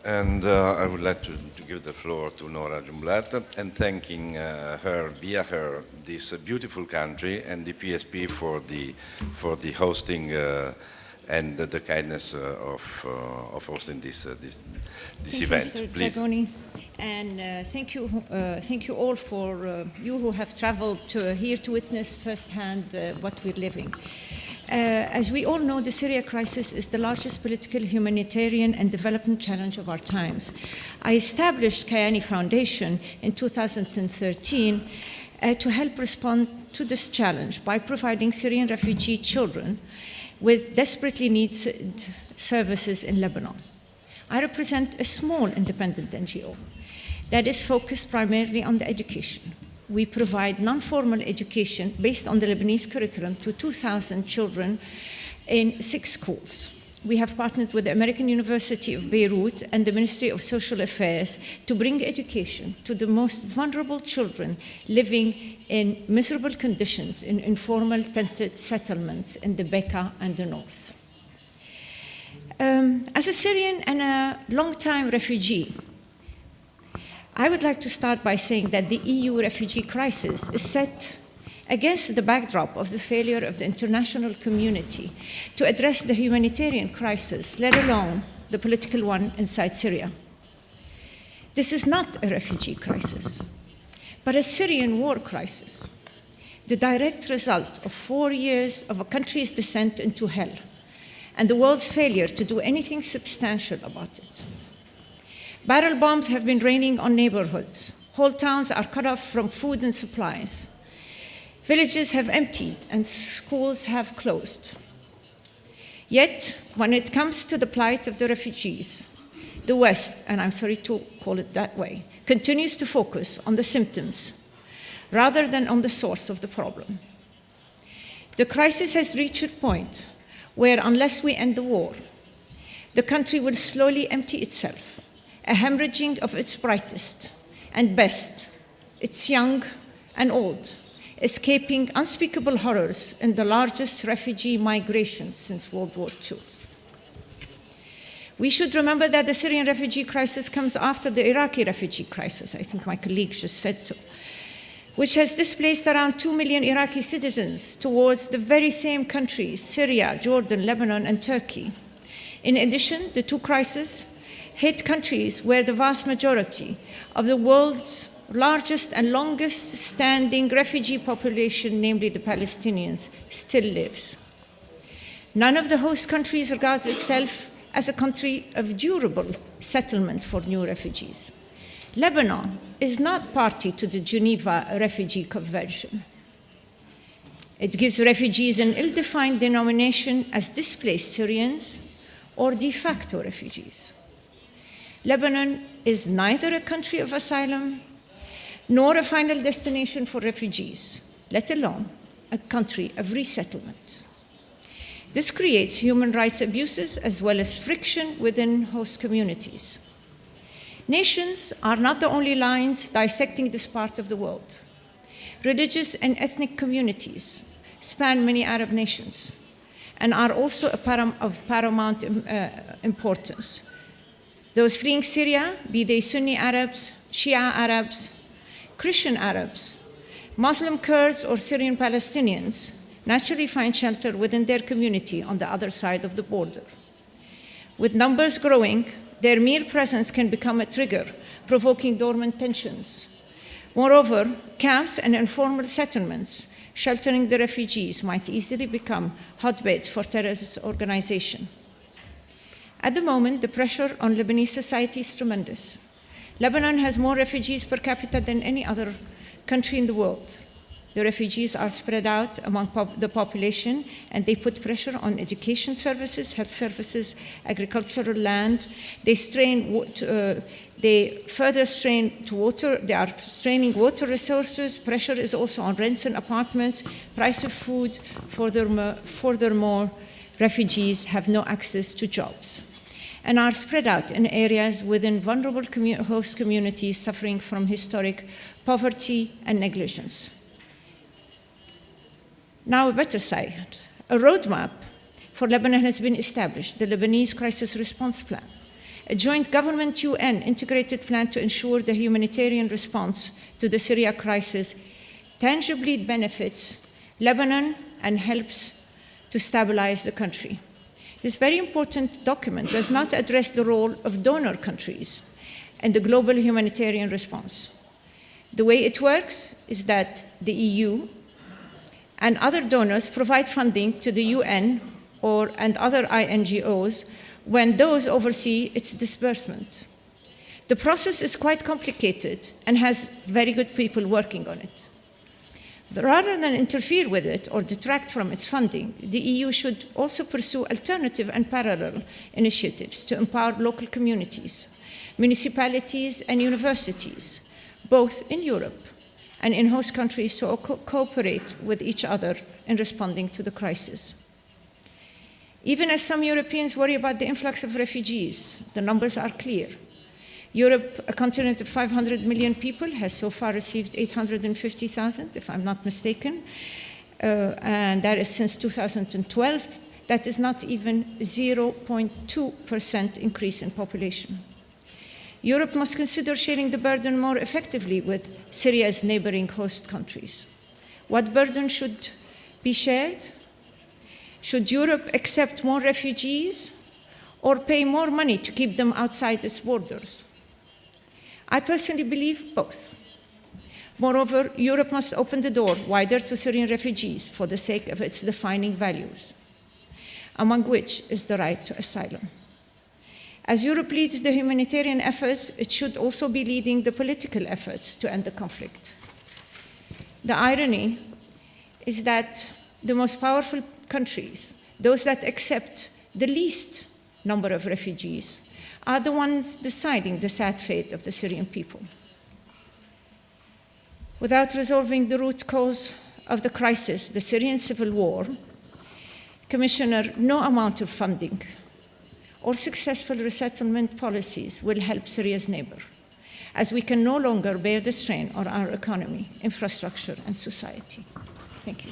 And I would like to give the floor to Nora Junblatt and thanking her via her this beautiful country and the PSP for the hosting and the kindness of hosting this event. Thank you, Sir Please. Dragoni. And thank you all for you who have traveled here to witness firsthand what we're living. As we all know, the Syria crisis is the largest political, humanitarian, and development challenge of our times. I established Kayani Foundation in 2013 to help respond to this challenge by providing Syrian refugee children with desperately needed services in Lebanon. I represent a small independent NGO that is focused primarily on the education. We provide non-formal education based on the Lebanese curriculum to 2,000 children in 6 schools. We have partnered with the American University of Beirut and the Ministry of Social Affairs to bring education to the most vulnerable children living in miserable conditions in informal tented settlements in the Bekaa and the north. As a Syrian and a long-time refugee, I would like to start by saying that the EU refugee crisis is set against the backdrop of the failure of the international community to address the humanitarian crisis, let alone the political one inside Syria. This is not a refugee crisis, but a Syrian war crisis, the direct result of 4 years of a country's descent into hell and the world's failure to do anything substantial about it. Barrel bombs have been raining on neighborhoods. Whole towns are cut off from food and supplies. Villages have emptied and schools have closed. Yet, when it comes to the plight of the refugees, the West, and I'm sorry to call it that way, continues to focus on the symptoms rather than on the source of the problem. The crisis has reached a point where, unless we end the war, the country will slowly empty itself, a hemorrhaging of its brightest and best, its young and old, escaping unspeakable horrors in the largest refugee migrations since World War II. We should remember that the Syrian refugee crisis comes after the Iraqi refugee crisis, I think my colleague just said so, which has displaced around 2 million Iraqi citizens towards the very same countries, Syria, Jordan, Lebanon, and Turkey. In addition, the two crises hit countries where the vast majority of the world's largest and longest standing refugee population, namely the Palestinians, still lives. None of the host countries regards itself as a country of durable settlement for new refugees. Lebanon is not party to the Geneva Refugee Convention. It gives refugees an ill-defined denomination as displaced Syrians or de facto refugees. Lebanon is neither a country of asylum nor a final destination for refugees, let alone a country of resettlement. This creates human rights abuses as well as friction within host communities. Nations are not the only lines dissecting this part of the world. Religious and ethnic communities span many Arab nations and are also of paramount importance. Those fleeing Syria, be they Sunni Arabs, Shia Arabs, Christian Arabs, Muslim Kurds, or Syrian Palestinians, naturally find shelter within their community on the other side of the border. With numbers growing, their mere presence can become a trigger, provoking dormant tensions. Moreover, camps and informal settlements sheltering the refugees might easily become hotbeds for terrorist organizations. At the moment, the pressure on Lebanese society is tremendous. Lebanon has more refugees per capita than any other country in the world. The refugees are spread out among the population, and they put pressure on education services, health services, agricultural land. They further strain to water. They are straining water resources. Pressure is also on rents and apartments, price of food. Furthermore, refugees have no access to jobs and are spread out in areas within vulnerable host communities suffering from historic poverty and negligence. Now, a better side. A roadmap for Lebanon has been established, the Lebanese Crisis Response Plan, a joint government UN integrated plan to ensure the humanitarian response to the Syria crisis tangibly benefits Lebanon and helps to stabilize the country. This very important document does not address the role of donor countries in the global humanitarian response. The way it works is that the EU and other donors provide funding to the UN and other NGOs when those oversee its disbursement. The process is quite complicated and has very good people working on it. Rather than interfere with it or detract from its funding, the EU should also pursue alternative and parallel initiatives to empower local communities, municipalities, and universities, both in Europe and in host countries, to cooperate with each other in responding to the crisis. Even as some Europeans worry about the influx of refugees, the numbers are clear. Europe, a continent of 500 million people, has so far received 850,000, if I'm not mistaken, and that is since 2012. That is not even 0.2% increase in population. Europe must consider sharing the burden more effectively with Syria's neighboring host countries. What burden should be shared? Should Europe accept more refugees or pay more money to keep them outside its borders? I personally believe both. Moreover, Europe must open the door wider to Syrian refugees for the sake of its defining values, among which is the right to asylum. As Europe leads the humanitarian efforts, it should also be leading the political efforts to end the conflict. The irony is that the most powerful countries, those that accept the least number of refugees, are the ones deciding the sad fate of the Syrian people. Without resolving the root cause of the crisis, the Syrian civil war, Commissioner, no amount of funding or successful resettlement policies will help Syria's neighbor, as we can no longer bear the strain on our economy, infrastructure, and society. Thank you.